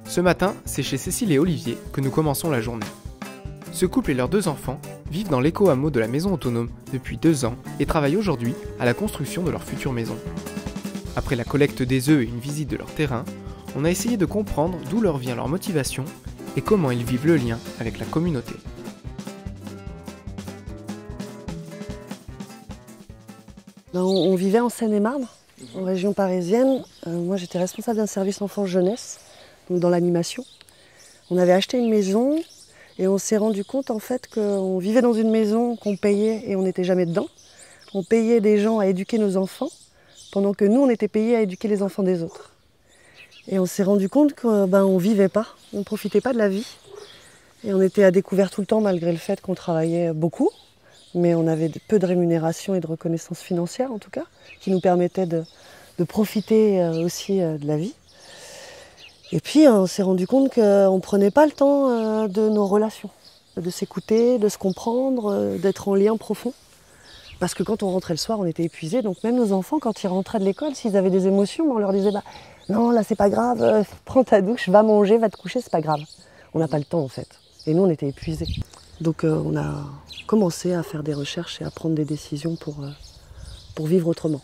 Ce matin, c'est chez Cécile et Olivier que nous commençons la journée. Ce couple et leurs 2 enfants vivent dans l'éco-hameau de la maison autonome depuis 2 ans et travaillent aujourd'hui à la construction de leur future maison. Après la collecte des œufs et une visite de leur terrain, on a essayé de comprendre d'où leur vient leur motivation et comment ils vivent le lien avec la communauté. On vivait en Seine-et-Marne, en région parisienne. Moi, j'étais responsable d'un service enfance-jeunesse, donc dans l'animation. On avait acheté une maison et on s'est rendu compte en fait qu'on vivait dans une maison qu'on payait et on n'était jamais dedans. On payait des gens à éduquer nos enfants, pendant que nous, on était payés à éduquer les enfants des autres. Et on s'est rendu compte qu'on ne vivait pas, on ne profitait pas de la vie. Et on était à découvert tout le temps, malgré le fait qu'on travaillait beaucoup. Mais on avait peu de rémunération et de reconnaissance financière, en tout cas, qui nous permettait de profiter aussi de la vie. Et puis, on s'est rendu compte qu'on ne prenait pas le temps de nos relations, de s'écouter, de se comprendre, d'être en lien profond. Parce que quand on rentrait le soir, on était épuisés. Donc même nos enfants, quand ils rentraient de l'école, s'ils avaient des émotions, on leur disait non, là c'est pas grave, prends ta douche, va manger, va te coucher, c'est pas grave. On n'a pas le temps en fait. Et nous, on était épuisés. Donc on a commencé à faire des recherches et à prendre des décisions pour vivre autrement.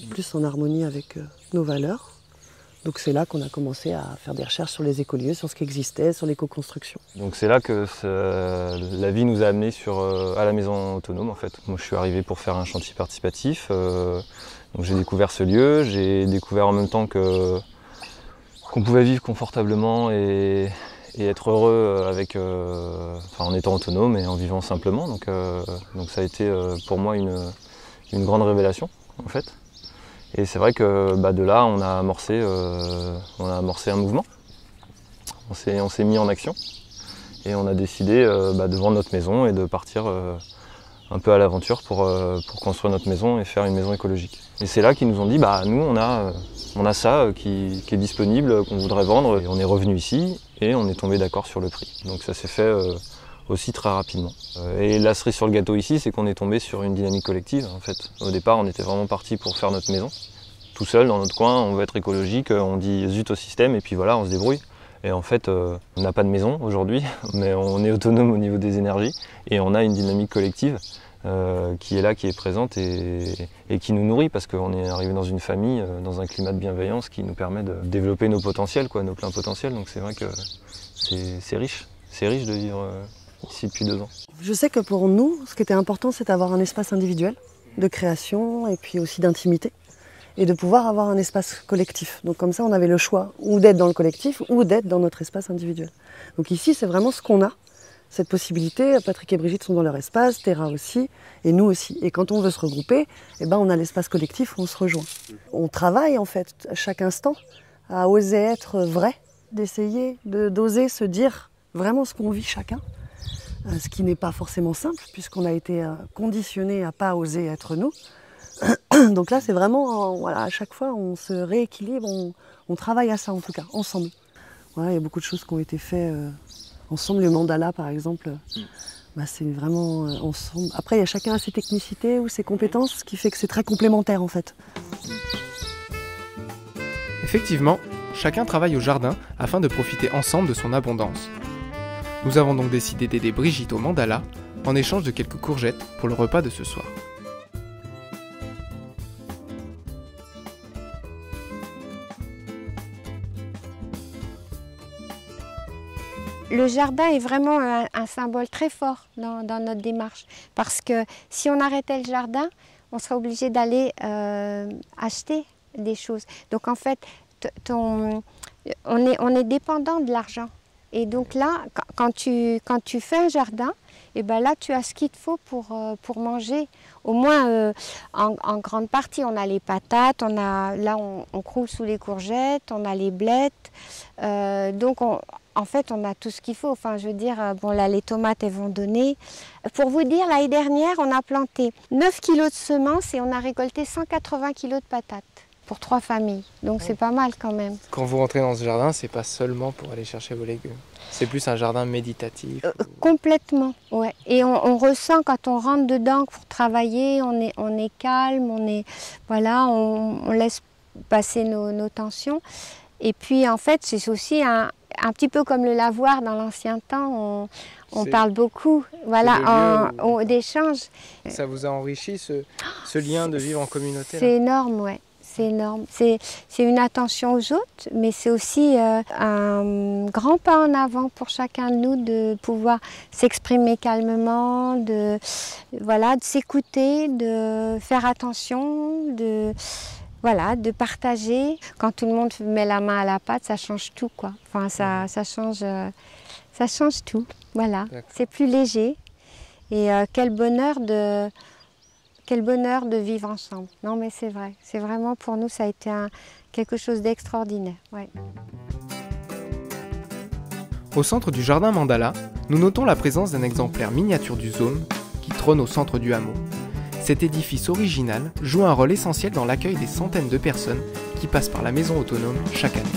Plus en harmonie avec nos valeurs. Donc c'est là qu'on a commencé à faire des recherches sur les écolieux, sur ce qui existait, sur l'éco-construction. Donc c'est là que la vie nous a amenés à la maison autonome en fait. Moi je suis arrivé pour faire un chantier participatif. Donc j'ai découvert ce lieu, j'ai découvert en même temps qu'on pouvait vivre confortablement et être heureux en étant autonome et en vivant simplement. Donc ça a été pour moi une grande révélation en fait. Et c'est vrai que de là, on a amorcé un mouvement. On s'est mis en action et on a décidé de vendre notre maison et de partir un peu à l'aventure pour construire notre maison et faire une maison écologique. Et c'est là qu'ils nous ont dit, nous on a ça qui est disponible, qu'on voudrait vendre. Et on est revenu ici et on est tombé d'accord sur le prix. Donc ça s'est fait aussi très rapidement. Et la cerise sur le gâteau ici, c'est qu'on est tombé sur une dynamique collective en fait. Au départ, on était vraiment parti pour faire notre maison. Tout seul dans notre coin, on veut être écologique, on dit zut au système et puis voilà, on se débrouille. Et en fait, on n'a pas de maison aujourd'hui, mais on est autonome au niveau des énergies et on a une dynamique collective qui est là, qui est présente et qui nous nourrit parce qu'on est arrivé dans une famille, dans un climat de bienveillance qui nous permet de développer nos potentiels, nos pleins potentiels. Donc c'est vrai que c'est riche de vivre ici depuis 2 ans. Je sais que pour nous, ce qui était important, c'est d'avoir un espace individuel de création et puis aussi d'intimité. Et de pouvoir avoir un espace collectif. Donc comme ça, on avait le choix ou d'être dans le collectif ou d'être dans notre espace individuel. Donc ici, c'est vraiment ce qu'on a, cette possibilité. Patrick et Brigitte sont dans leur espace, Terra aussi, et nous aussi. Et quand on veut se regrouper, on a l'espace collectif où on se rejoint. On travaille en fait, à chaque instant, à oser être vrai, d'essayer, d'oser se dire vraiment ce qu'on vit chacun. Ce qui n'est pas forcément simple, puisqu'on a été conditionné à ne pas oser être nous. Donc là, c'est vraiment, à chaque fois, on se rééquilibre, on travaille à ça en tout cas, ensemble. Il y a beaucoup de choses qui ont été faites ensemble. Le mandala, par exemple, c'est vraiment ensemble. Après, chacun a ses technicités ou ses compétences, ce qui fait que c'est très complémentaire en fait. Effectivement, chacun travaille au jardin afin de profiter ensemble de son abondance. Nous avons donc décidé d'aider Brigitte au mandala en échange de quelques courgettes pour le repas de ce soir. Le jardin est vraiment un symbole très fort dans notre démarche. Parce que si on arrêtait le jardin, on serait obligé d'aller acheter des choses. Donc en fait, on est dépendant de l'argent. Et donc là, quand tu fais un jardin, là tu as ce qu'il te faut pour manger. Au moins en grande partie, on a les patates, on croule sous les courgettes, on a les blettes. Donc en fait, on a tout ce qu'il faut. Enfin, je veux dire, les tomates, elles vont donner. Pour vous dire, l'année dernière, on a planté 9 kilos de semences et on a récolté 180 kilos de patates pour 3 familles. Donc c'est pas mal quand même. Quand vous rentrez dans ce jardin, c'est pas seulement pour aller chercher vos légumes. C'est plus un jardin méditatif. Complètement, ouais. Et on ressent quand on rentre dedans pour travailler, on est calme, on laisse passer nos tensions. Et puis en fait, c'est aussi un petit peu comme le lavoir dans l'ancien temps, on parle beaucoup d'échange. Ça vous a enrichi ce lien de vivre en communauté? C'est énorme, ouais. C'est énorme. C'est une attention aux autres, mais c'est aussi un grand pas en avant pour chacun de nous de pouvoir s'exprimer calmement, de s'écouter, de faire attention, de partager. Quand tout le monde met la main à la pâte, ça change tout, quoi. Enfin, ça change tout. Voilà. C'est plus léger. Et quel bonheur de vivre ensemble. Non, mais c'est vrai. C'est vraiment, pour nous, ça a été quelque chose d'extraordinaire. Ouais. Au centre du jardin Mandala, nous notons la présence d'un exemplaire miniature du Zôme qui trône au centre du hameau. Cet édifice original joue un rôle essentiel dans l'accueil des centaines de personnes qui passent par la maison autonome chaque année.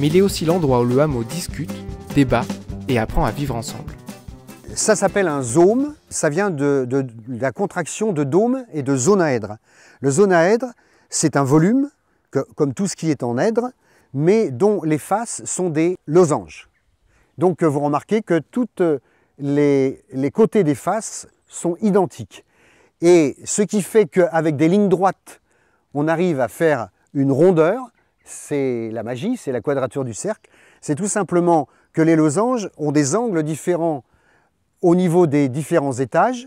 Mais il est aussi l'endroit où le hameau discute, débat et apprend à vivre ensemble. Ça s'appelle un zôme, ça vient de la contraction de dôme et de zonaèdre. Le zonaèdre, c'est un volume, comme tout ce qui est en èdre, mais dont les faces sont des losanges. Donc vous remarquez que tous les côtés des faces sont identiques. Et ce qui fait qu'avec des lignes droites, on arrive à faire une rondeur, c'est la magie, c'est la quadrature du cercle. C'est tout simplement que les losanges ont des angles différents au niveau des différents étages.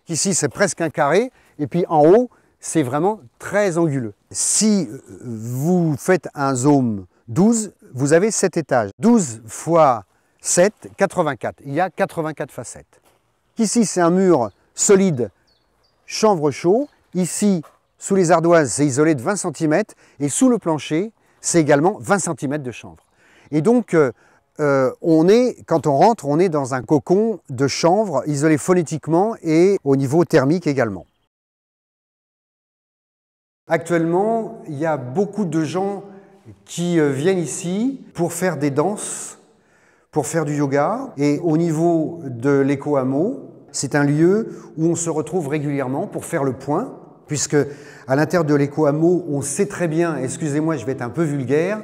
Ici, c'est presque un carré, et puis en haut, c'est vraiment très anguleux. Si vous faites un zôme 12, vous avez 7 étages. 12 fois 7, 84. Il y a 84 facettes. Ici, c'est un mur solide, chanvre chaud. Ici, sous les ardoises, c'est isolé de 20 cm, et sous le plancher, c'est également 20 cm de chanvre. Et donc, quand on rentre, on est dans un cocon de chanvre isolé phonétiquement et au niveau thermique également. Actuellement, il y a beaucoup de gens qui viennent ici pour faire des danses, pour faire du yoga. Et au niveau de l'éco-hameau, c'est un lieu où on se retrouve régulièrement pour faire le point, puisque à l'intérieur de l'éco-hameau, on sait très bien, excusez-moi, je vais être un peu vulgaire,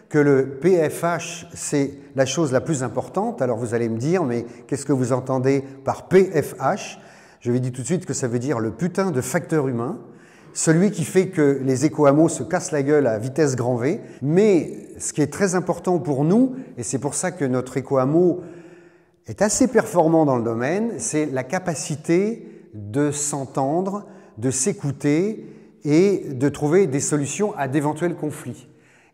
que le PFH, c'est la chose la plus importante. Alors vous allez me dire, mais qu'est-ce que vous entendez par PFH? Je vais dire tout de suite que ça veut dire le putain de facteur humain, celui qui fait que les éco-hameaux se cassent la gueule à vitesse grand V. Mais ce qui est très important pour nous, et c'est pour ça que notre éco-hameau est assez performant dans le domaine, c'est la capacité de s'entendre, de s'écouter et de trouver des solutions à d'éventuels conflits.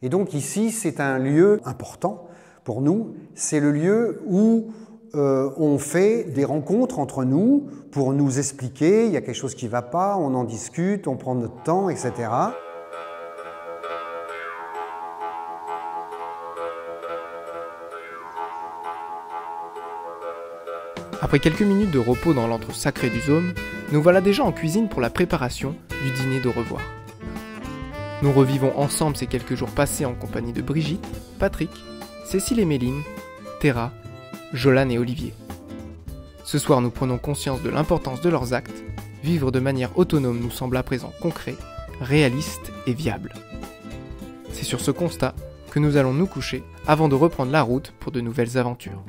Et donc ici, c'est un lieu important pour nous. C'est le lieu où on fait des rencontres entre nous pour nous expliquer, il y a quelque chose qui ne va pas, on en discute, on prend notre temps, etc. Après quelques minutes de repos dans l'antre sacré du Zôme, nous voilà déjà en cuisine pour la préparation du dîner d'au revoir. Nous revivons ensemble ces quelques jours passés en compagnie de Brigitte, Patrick, Cécile et Méline, Théra, Jolane et Olivier. Ce soir, nous prenons conscience de l'importance de leurs actes. Vivre de manière autonome nous semble à présent concret, réaliste et viable. C'est sur ce constat que nous allons nous coucher avant de reprendre la route pour de nouvelles aventures.